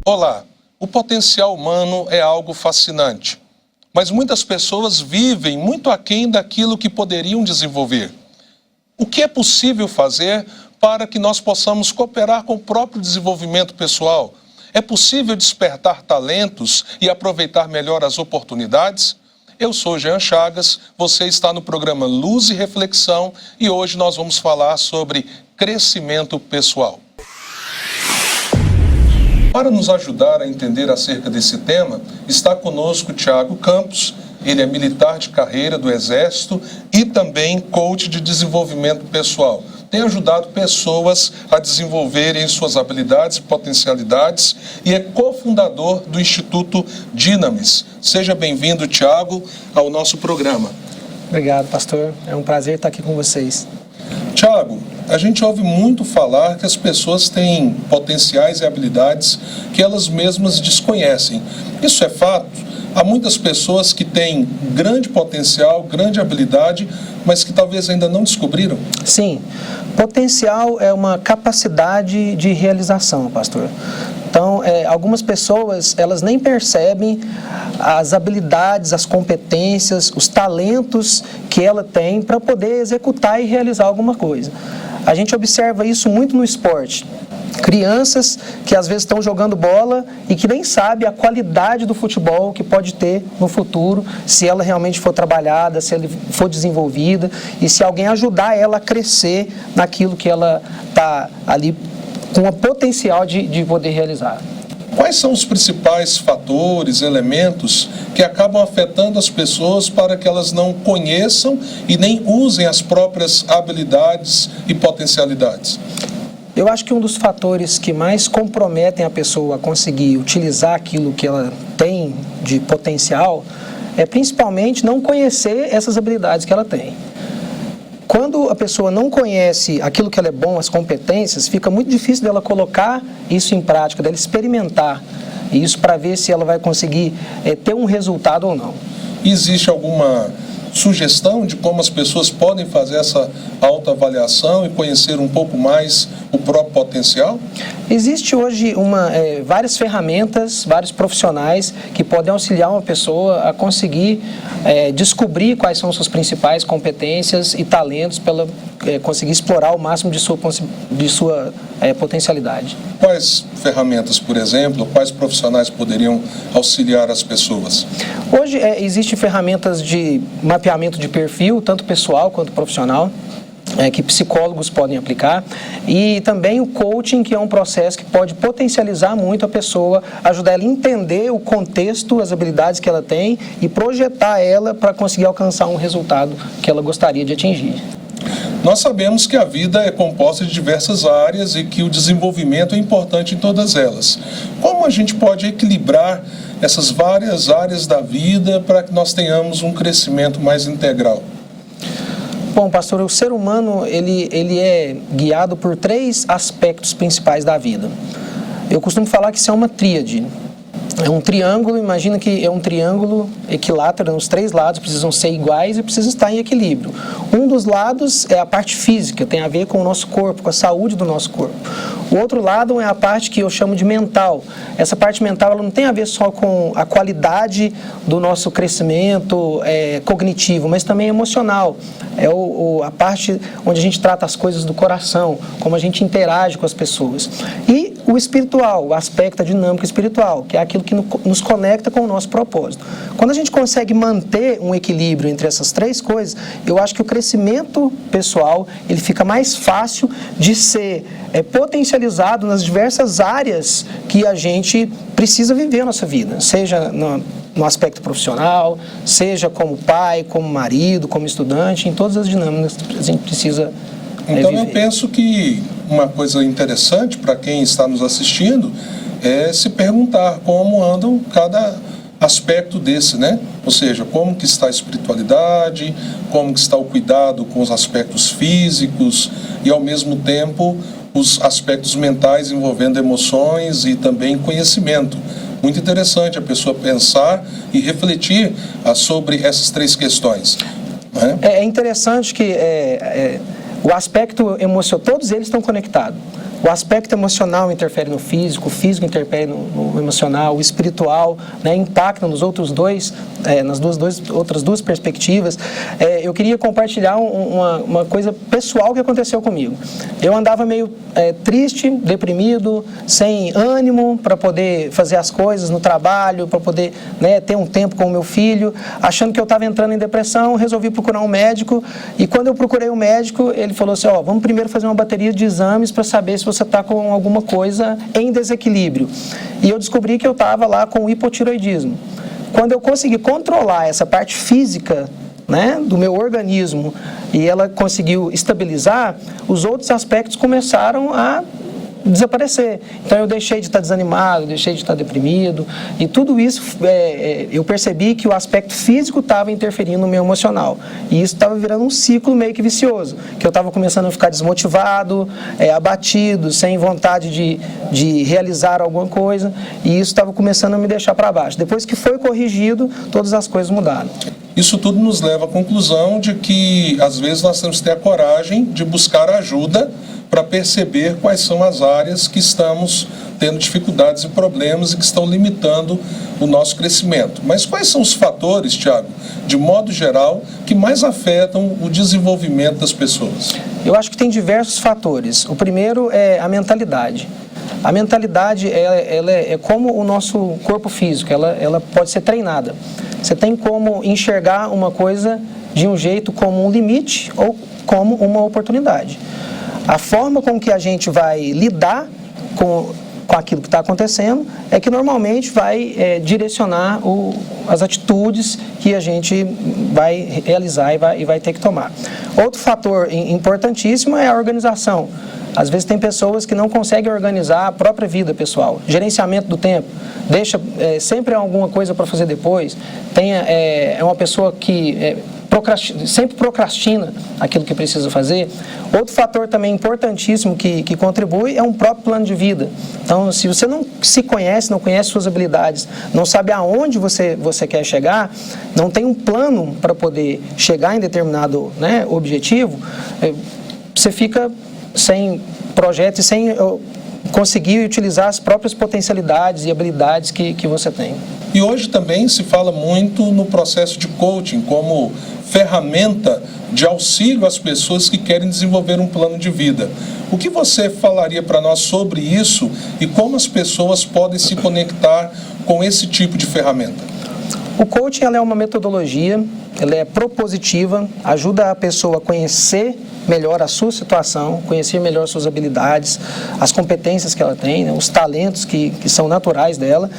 Olá, o potencial humano é algo fascinante, mas muitas pessoas vivem muito aquém daquilo que poderiam desenvolver. O que é possível fazer para que nós possamos cooperar com o próprio desenvolvimento pessoal? É possível despertar talentos e aproveitar melhor as oportunidades? Eu sou Jean Chagas, você está no programa Luz e Reflexão e hoje nós vamos falar sobre crescimento pessoal. Para nos ajudar a entender acerca desse tema, está conosco Thiago Campos. Ele é militar de carreira do Exército e também coach de desenvolvimento pessoal. Tem ajudado pessoas a desenvolverem suas habilidades e potencialidades e é cofundador do Instituto Dynamis. Seja bem-vindo, Thiago, ao nosso programa. Obrigado, pastor. É um prazer estar aqui com vocês. Thiago, a gente ouve muito falar que as pessoas têm potenciais e habilidades que elas mesmas desconhecem. Isso é fato? Há muitas pessoas que têm grande potencial, grande habilidade, mas que talvez ainda não descobriram? Sim, potencial é uma capacidade de realização, pastor. Então, algumas pessoas, elas nem percebem as habilidades, as competências, os talentos que ela tem para poder executar e realizar alguma coisa. A gente observa isso muito no esporte. Crianças que às vezes estão jogando bola e que nem sabem a qualidade do futebol que pode ter no futuro, se ela realmente for trabalhada, se ela for desenvolvida e se alguém ajudar ela a crescer naquilo que ela está ali com o potencial de poder realizar. Quais são os principais fatores, elementos que acabam afetando as pessoas para que elas não conheçam e nem usem as próprias habilidades e potencialidades? Eu acho que um dos fatores que mais comprometem a pessoa a conseguir utilizar aquilo que ela tem de potencial é principalmente não conhecer essas habilidades que ela tem. Quando a pessoa não conhece aquilo que ela é bom, as competências, fica muito difícil dela colocar isso em prática, dela experimentar isso para ver se ela vai conseguir ter um resultado ou não. Existe alguma sugestão de como as pessoas podem fazer essa autoavaliação e conhecer um pouco mais o próprio potencial? Existe hoje várias ferramentas, vários profissionais que podem auxiliar uma pessoa a conseguir descobrir quais são suas principais competências e talentos para ela conseguir explorar o máximo de sua potencialidade. Quais ferramentas, por exemplo, quais profissionais poderiam auxiliar as pessoas? Hoje existem ferramentas de mapeamento de perfil, tanto pessoal quanto profissional, que psicólogos podem aplicar, e também o coaching, que é um processo que pode potencializar muito a pessoa, ajudar ela a entender o contexto, as habilidades que ela tem e projetar ela para conseguir alcançar um resultado que ela gostaria de atingir. Nós sabemos que a vida é composta de diversas áreas e que o desenvolvimento é importante em todas elas. Como a gente pode equilibrar essas várias áreas da vida para que nós tenhamos um crescimento mais integral? Bom, pastor, o ser humano ele é guiado por 3 aspectos principais da vida. Eu costumo falar que isso é uma tríade. É um triângulo, imagina que é um triângulo equilátero, os 3 lados precisam ser iguais e precisam estar em equilíbrio. Um dos lados é a parte física, tem a ver com o nosso corpo, com a saúde do nosso corpo. O outro lado é a parte que eu chamo de mental. Essa parte mental ela não tem a ver só com a qualidade do nosso crescimento cognitivo, mas também emocional. É a parte onde a gente trata as coisas do coração, como a gente interage com as pessoas. E o espiritual, o aspecto da dinâmica espiritual, que é aquilo que nos conecta com o nosso propósito. Quando a gente consegue manter um equilíbrio entre essas 3 coisas, eu acho que o crescimento pessoal ele fica mais fácil de ser potencializado nas diversas áreas que a gente precisa viver a nossa vida, seja no aspecto profissional, seja como pai, como marido, como estudante, em todas as dinâmicas que a gente precisa Então viver. Eu penso que uma coisa interessante para quem está nos assistindo é se perguntar como andam cada aspecto desse, né? Ou seja, como que está a espiritualidade, como que está o cuidado com os aspectos físicos e, ao mesmo tempo, os aspectos mentais envolvendo emoções e também conhecimento. Muito interessante a pessoa pensar e refletir sobre essas 3 questões. Né? É interessante que o aspecto emocional, todos eles estão conectados. O aspecto emocional interfere no físico, o físico interfere no emocional, o espiritual, né, impacta nos outros dois, nas outras duas perspectivas. Eu queria compartilhar uma coisa pessoal que aconteceu comigo. Eu andava meio triste, deprimido, sem ânimo para poder fazer as coisas no trabalho, para poder, né, ter um tempo com o meu filho, achando que eu estava entrando em depressão. Resolvi procurar um médico, e quando eu procurei o médico, ele falou assim: vamos primeiro fazer uma bateria de exames para saber se você está com alguma coisa em desequilíbrio. E eu descobri que eu estava lá com hipotireoidismo. Quando eu consegui controlar essa parte física, né, do meu organismo, e ela conseguiu estabilizar, os outros aspectos começaram a desaparecer. Então eu deixei de estar desanimado, deixei de estar deprimido, e tudo isso eu percebi que o aspecto físico estava interferindo no meu emocional, e isso estava virando um ciclo meio que vicioso, que eu estava começando a ficar desmotivado, abatido, sem vontade de realizar alguma coisa, e isso estava começando a me deixar para baixo. Depois que foi corrigido, todas as coisas mudaram. Isso tudo nos leva à conclusão de que, às vezes, nós temos que ter a coragem de buscar ajuda para perceber quais são as áreas que estamos tendo dificuldades e problemas e que estão limitando o nosso crescimento. Mas quais são os fatores, Tiago, de modo geral, que mais afetam o desenvolvimento das pessoas? Eu acho que tem diversos fatores. O primeiro é a mentalidade. A mentalidade ela é como o nosso corpo físico, ela pode ser treinada. Você tem como enxergar uma coisa de um jeito como um limite ou como uma oportunidade. A forma com que a gente vai lidar com aquilo que está acontecendo é que normalmente vai direcionar as atitudes que a gente vai realizar e vai ter que tomar. Outro fator importantíssimo é a organização. Às vezes tem pessoas que não conseguem organizar a própria vida pessoal. Gerenciamento do tempo. Deixa sempre alguma coisa para fazer depois. É uma pessoa que sempre procrastina aquilo que precisa fazer. Outro fator também importantíssimo que contribui é um próprio plano de vida. Então, se você não se conhece, não conhece suas habilidades, não sabe aonde você quer chegar, não tem um plano para poder chegar em determinado, né, objetivo, você fica sem projeto e sem conseguir utilizar as próprias potencialidades e habilidades que você tem. E hoje também se fala muito no processo de coaching como ferramenta de auxílio às pessoas que querem desenvolver um plano de vida. O que você falaria para nós sobre isso e como as pessoas podem se conectar com esse tipo de ferramenta? O coaching ela é uma metodologia, ela é propositiva, ajuda a pessoa a conhecer melhor a sua situação, conhecer melhor suas habilidades, as competências que ela tem, né, os talentos que são naturais dela,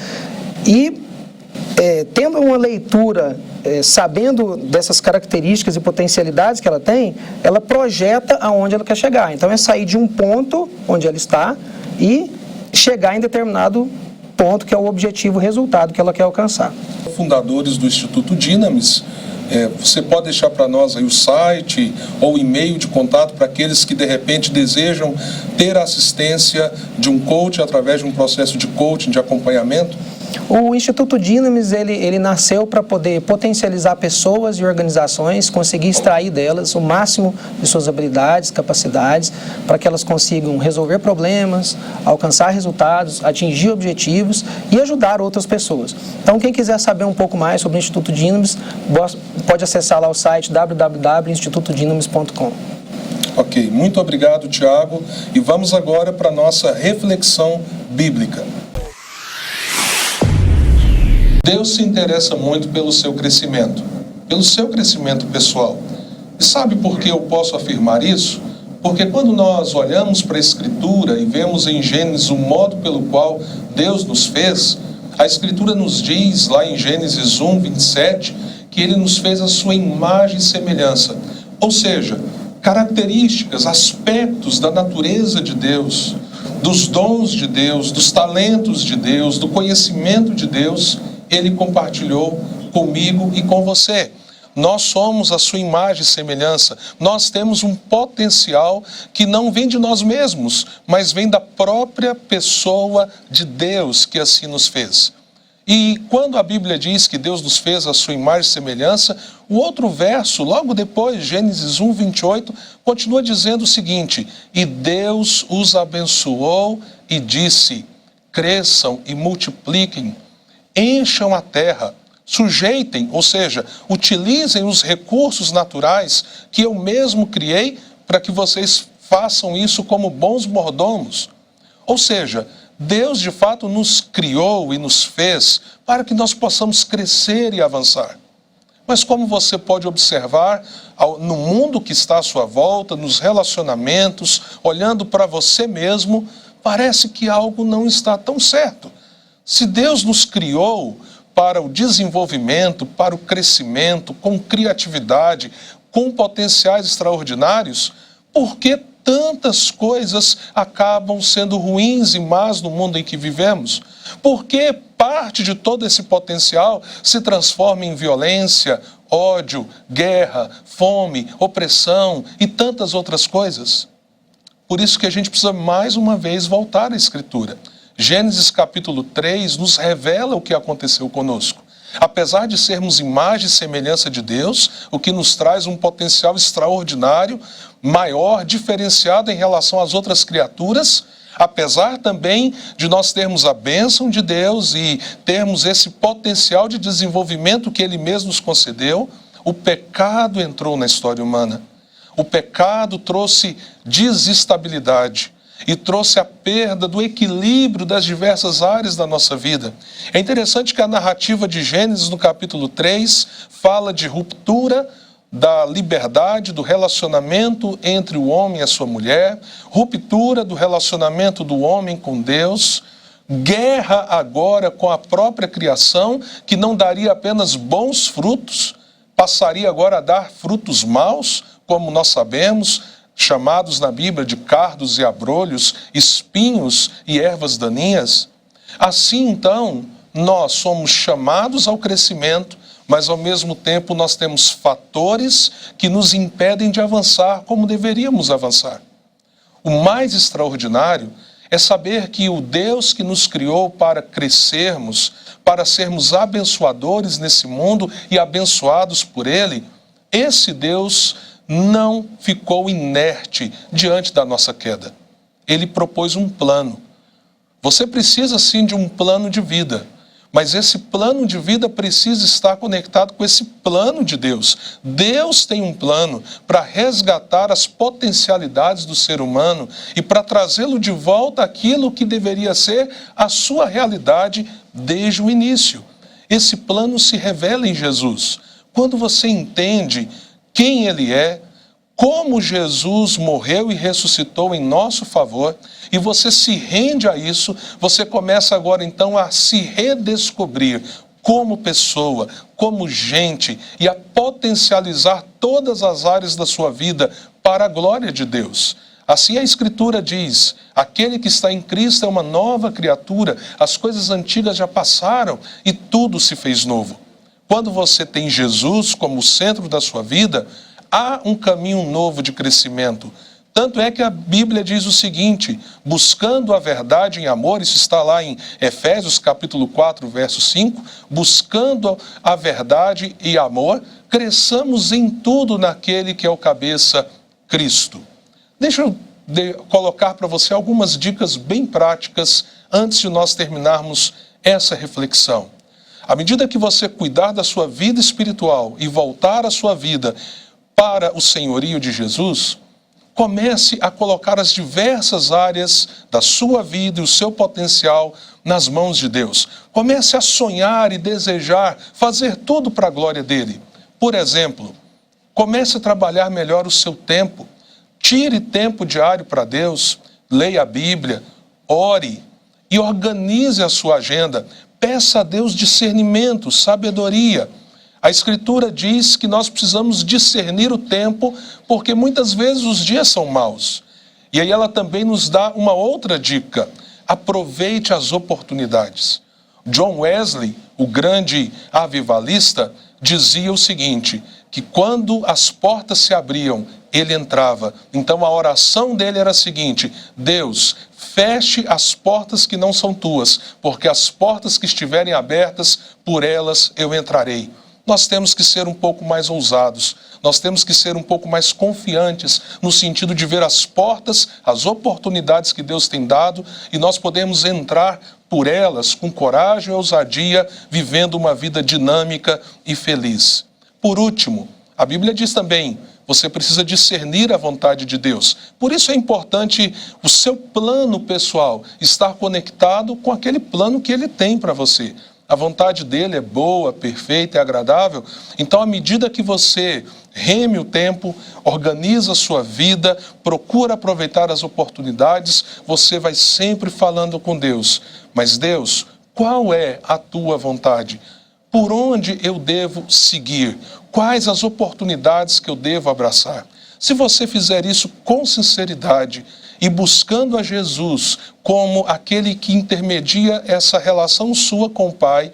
e tendo uma leitura, sabendo dessas características e potencialidades que ela tem, ela projeta aonde ela quer chegar. Então é sair de um ponto onde ela está e chegar em determinado ponto que é o objetivo, o resultado que ela quer alcançar. Fundadores do Instituto Dynamis, você pode deixar para nós aí o site ou o e-mail de contato para aqueles que de repente desejam ter a assistência de um coach através de um processo de coaching, de acompanhamento? O Instituto Dynamis, ele nasceu para poder potencializar pessoas e organizações, conseguir extrair delas o máximo de suas habilidades, capacidades, para que elas consigam resolver problemas, alcançar resultados, atingir objetivos e ajudar outras pessoas. Então, quem quiser saber um pouco mais sobre o Instituto Dynamis, pode acessar lá o site www.institutodynamis.com. Ok, muito obrigado, Tiago. E vamos agora para a nossa reflexão bíblica. Deus se interessa muito pelo seu crescimento pessoal. E sabe por que eu posso afirmar isso? Porque quando nós olhamos para a Escritura e vemos em Gênesis o modo pelo qual Deus nos fez, a Escritura nos diz lá em Gênesis 1, 27, que Ele nos fez a sua imagem e semelhança. Ou seja, características, aspectos da natureza de Deus, dos dons de Deus, dos talentos de Deus, do conhecimento de Deus, Ele compartilhou comigo e com você. Nós somos a sua imagem e semelhança. Nós temos um potencial que não vem de nós mesmos, mas vem da própria pessoa de Deus que assim nos fez. E quando a Bíblia diz que Deus nos fez a sua imagem e semelhança, o outro verso, logo depois, Gênesis 1, 28, continua dizendo o seguinte: e Deus os abençoou e disse, cresçam e multipliquem, encham a terra, sujeitem, ou seja, utilizem os recursos naturais que eu mesmo criei para que vocês façam isso como bons mordomos. Ou seja, Deus de fato nos criou e nos fez para que nós possamos crescer e avançar. Mas como você pode observar, no mundo que está à sua volta, nos relacionamentos, olhando para você mesmo, parece que algo não está tão certo. Se Deus nos criou para o desenvolvimento, para o crescimento, com criatividade, com potenciais extraordinários, por que tantas coisas acabam sendo ruins e más no mundo em que vivemos? Por que parte de todo esse potencial se transforma em violência, ódio, guerra, fome, opressão e tantas outras coisas? Por isso que a gente precisa mais uma vez voltar à Escritura. Gênesis capítulo 3 nos revela o que aconteceu conosco. Apesar de sermos imagem e semelhança de Deus, o que nos traz um potencial extraordinário, maior, diferenciado em relação às outras criaturas, apesar também de nós termos a bênção de Deus e termos esse potencial de desenvolvimento que Ele mesmo nos concedeu, o pecado entrou na história humana. O pecado trouxe desestabilidade e trouxe a perda do equilíbrio das diversas áreas da nossa vida. É interessante que a narrativa de Gênesis, no capítulo 3, fala de ruptura da liberdade, do relacionamento entre o homem e a sua mulher, ruptura do relacionamento do homem com Deus, guerra agora com a própria criação, que não daria apenas bons frutos, passaria agora a dar frutos maus, como nós sabemos, chamados na Bíblia de cardos e abrolhos, espinhos e ervas daninhas. Assim, então, nós somos chamados ao crescimento, mas ao mesmo tempo nós temos fatores que nos impedem de avançar como deveríamos avançar. O mais extraordinário é saber que o Deus que nos criou para crescermos, para sermos abençoadores nesse mundo e abençoados por Ele, esse Deus não ficou inerte diante da nossa queda. Ele propôs um plano. Você precisa sim de um plano de vida, mas esse plano de vida precisa estar conectado com esse plano de Deus. Deus tem um plano para resgatar as potencialidades do ser humano e para trazê-lo de volta àquilo que deveria ser a sua realidade desde o início. Esse plano se revela em Jesus. Quando você entende quem Ele é, como Jesus morreu e ressuscitou em nosso favor, e você se rende a isso, você começa agora então a se redescobrir como pessoa, como gente, e a potencializar todas as áreas da sua vida para a glória de Deus. Assim a Escritura diz, aquele que está em Cristo é uma nova criatura, as coisas antigas já passaram e tudo se fez novo. Quando você tem Jesus como centro da sua vida, há um caminho novo de crescimento. Tanto é que a Bíblia diz o seguinte, buscando a verdade em amor, isso está lá em Efésios capítulo 4, verso 5, buscando a verdade e amor, cresçamos em tudo naquele que é o cabeça, Cristo. Deixa eu colocar para você algumas dicas bem práticas antes de nós terminarmos essa reflexão. À medida que você cuidar da sua vida espiritual e voltar a sua vida para o senhorio de Jesus, comece a colocar as diversas áreas da sua vida e o seu potencial nas mãos de Deus. Comece a sonhar e desejar fazer tudo para a glória dele. Por exemplo, comece a trabalhar melhor o seu tempo. Tire tempo diário para Deus, leia a Bíblia, ore e organize a sua agenda. Peça a Deus discernimento, sabedoria. A Escritura diz que nós precisamos discernir o tempo, porque muitas vezes os dias são maus. E aí ela também nos dá uma outra dica: aproveite as oportunidades. John Wesley, o grande avivalista, dizia o seguinte, que quando as portas se abriam ele entrava. Então a oração dele era a seguinte: Deus, feche as portas que não são tuas, porque as portas que estiverem abertas, por elas eu entrarei. Nós temos que ser um pouco mais ousados, nós temos que ser um pouco mais confiantes no sentido de ver as portas, as oportunidades que Deus tem dado, e nós podemos entrar por elas com coragem e ousadia, vivendo uma vida dinâmica e feliz. Por último, a Bíblia diz também: você precisa discernir a vontade de Deus. Por isso é importante o seu plano pessoal estar conectado com aquele plano que Ele tem para você. A vontade dele é boa, perfeita e agradável. Então, à medida que você reme o tempo, organiza a sua vida, procura aproveitar as oportunidades, você vai sempre falando com Deus. Mas Deus, qual é a tua vontade? Por onde eu devo seguir? Quais as oportunidades que eu devo abraçar? Se você fizer isso com sinceridade e buscando a Jesus como aquele que intermedia essa relação sua com o Pai,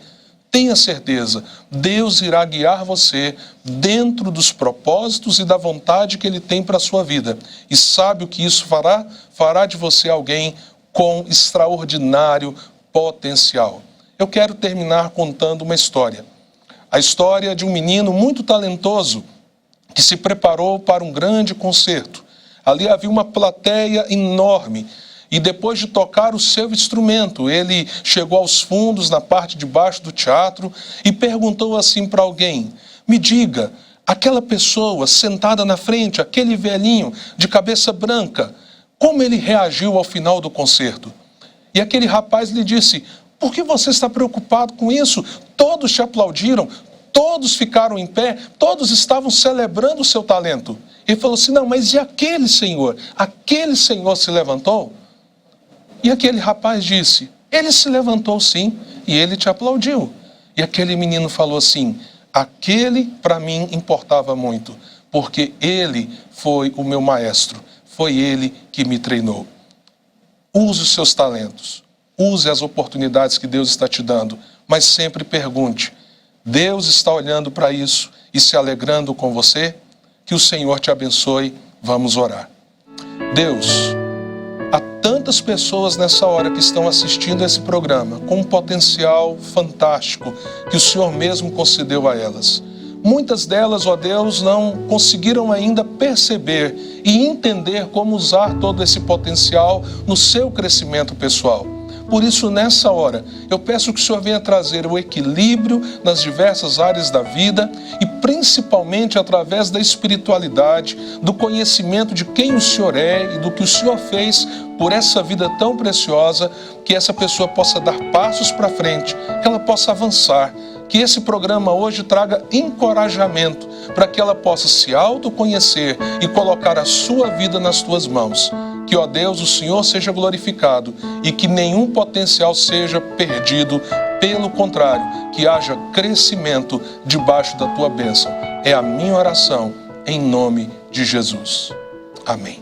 tenha certeza, Deus irá guiar você dentro dos propósitos e da vontade que Ele tem para a sua vida. E sabe o que isso fará? Fará de você alguém com extraordinário potencial. Eu quero terminar contando uma história. A história de um menino muito talentoso que se preparou para um grande concerto. Ali havia uma plateia enorme e depois de tocar o seu instrumento, ele chegou aos fundos, na parte de baixo do teatro, e perguntou assim para alguém: me diga, aquela pessoa sentada na frente, aquele velhinho de cabeça branca, como ele reagiu ao final do concerto? E aquele rapaz lhe disse: por que você está preocupado com isso? Todos te aplaudiram, todos ficaram em pé, todos estavam celebrando o seu talento. Ele falou assim: não, mas e aquele senhor? Aquele senhor se levantou? E aquele rapaz disse: ele se levantou sim, e ele te aplaudiu. E aquele menino falou assim: aquele para mim importava muito, porque ele foi o meu maestro, foi ele que me treinou. Use os seus talentos, use as oportunidades que Deus está te dando, mas sempre pergunte: Deus está olhando para isso e se alegrando com você? Que o Senhor te abençoe. Vamos orar. Deus, há tantas pessoas nessa hora que estão assistindo esse programa com um potencial fantástico que o Senhor mesmo concedeu a elas. Muitas delas, ó Deus, não conseguiram ainda perceber e entender como usar todo esse potencial no seu crescimento pessoal. Por isso, nessa hora, eu peço que o Senhor venha trazer o equilíbrio nas diversas áreas da vida e principalmente através da espiritualidade, do conhecimento de quem o Senhor é e do que o Senhor fez por essa vida tão preciosa, que essa pessoa possa dar passos para frente, que ela possa avançar, que esse programa hoje traga encorajamento para que ela possa se autoconhecer e colocar a sua vida nas tuas mãos. Que, ó Deus, o Senhor seja glorificado e que nenhum potencial seja perdido. Pelo contrário, que haja crescimento debaixo da tua bênção. É a minha oração, em nome de Jesus. Amém.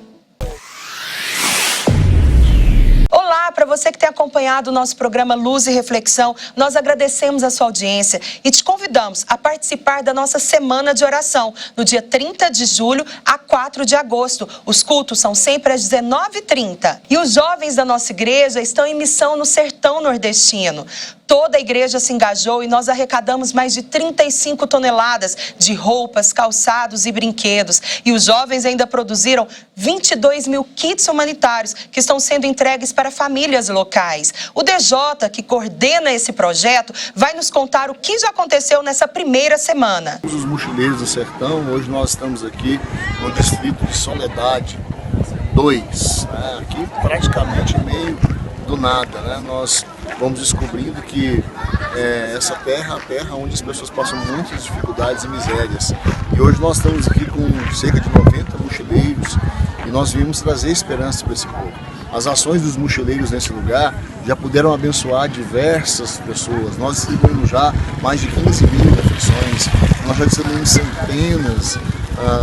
Olá, para você que tem acompanhado o nosso programa Luz e Reflexão, nós agradecemos a sua audiência e te convidamos a participar da nossa Semana de Oração, no dia 30 de julho a 4 de agosto. Os cultos são sempre às 19h30. E os jovens da nossa igreja estão em missão no sertão nordestino. Toda a igreja se engajou e nós arrecadamos mais de 35 toneladas de roupas, calçados e brinquedos. E os jovens ainda produziram 22 mil kits humanitários que estão sendo entregues para famílias locais. O DJ, que coordena esse projeto, vai nos contar o que já aconteceu nessa primeira semana. Os mochileiros do sertão, hoje nós estamos aqui no distrito de Soledade 2, né? Aqui praticamente meio do nada, né? Nós vamos descobrindo que essa terra é a terra onde as pessoas passam muitas dificuldades e misérias. E hoje nós estamos aqui com cerca de 90 mochileiros e nós viemos trazer esperança para esse povo. As ações dos mochileiros nesse lugar já puderam abençoar diversas pessoas. Nós distribuímos já mais de 15 mil refeições, nós já distribuímos centenas,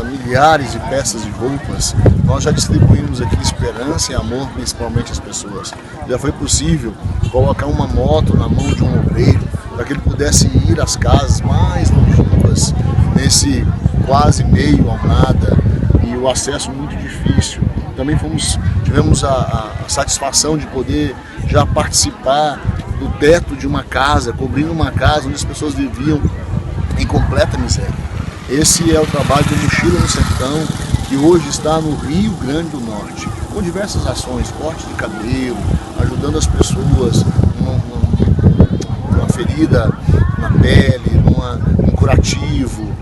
milhares de peças de roupas. Nós já distribuímos aqui esperança e amor, principalmente às pessoas. Já foi possível colocar uma moto na mão de um obreiro para que ele pudesse ir às casas mais longínquas nesse quase meio ao nada, e o acesso muito difícil. Também tivemos a satisfação de poder já participar do teto de uma casa, cobrindo uma casa onde as pessoas viviam em completa miséria. Esse é o trabalho do Mochila no Sertão, que hoje está no Rio Grande do Norte, com diversas ações, corte de cabelo, ajudando as pessoas numa ferida na pele, num curativo,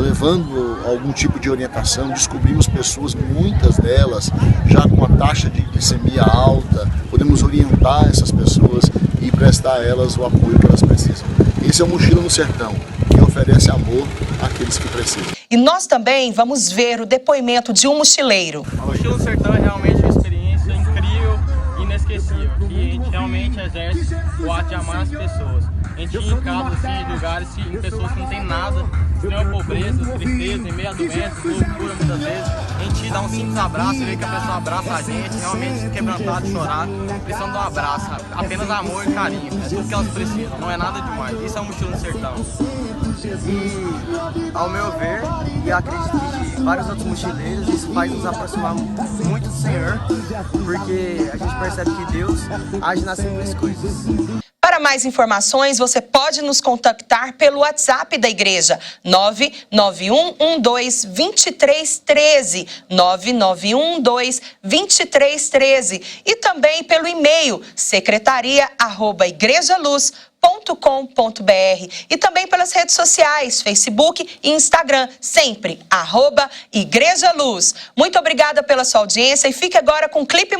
levando algum tipo de orientação. Descobrimos pessoas, muitas delas, já com a taxa de glicemia alta, podemos orientar essas pessoas e prestar a elas o apoio que elas precisam. Esse é o Mochila no Sertão, que oferece amor àqueles que precisam. E nós também vamos ver o depoimento de um mochileiro. A Mochila no Sertão é realmente uma experiência incrível e inesquecível, que a gente realmente exerce o ato de amar as pessoas. A gente ia em casa, assim, lugares, em pessoas que não tem nada, extrema pobreza, tristeza, em meio a doenças, loucura muitas vezes. A gente dá um simples abraço, vê que a pessoa abraça a gente, realmente quebrantado, chorar, precisando de um abraço, apenas amor e carinho, é tudo que elas precisam, não é nada demais. Isso é o Mochila no Sertão. E, ao meu ver, e acredito que de vários outros mochileiros, isso faz nos aproximar muito do Senhor, porque a gente percebe que Deus age nas simples coisas. Para mais informações, você pode nos contactar pelo WhatsApp da igreja, 991122313, 991122313, e também pelo e-mail secretaria@igrejaluz.com.br e também pelas redes sociais, Facebook e Instagram, sempre @Igreja Luz. Muito obrigada pela sua audiência e fique agora com o clipe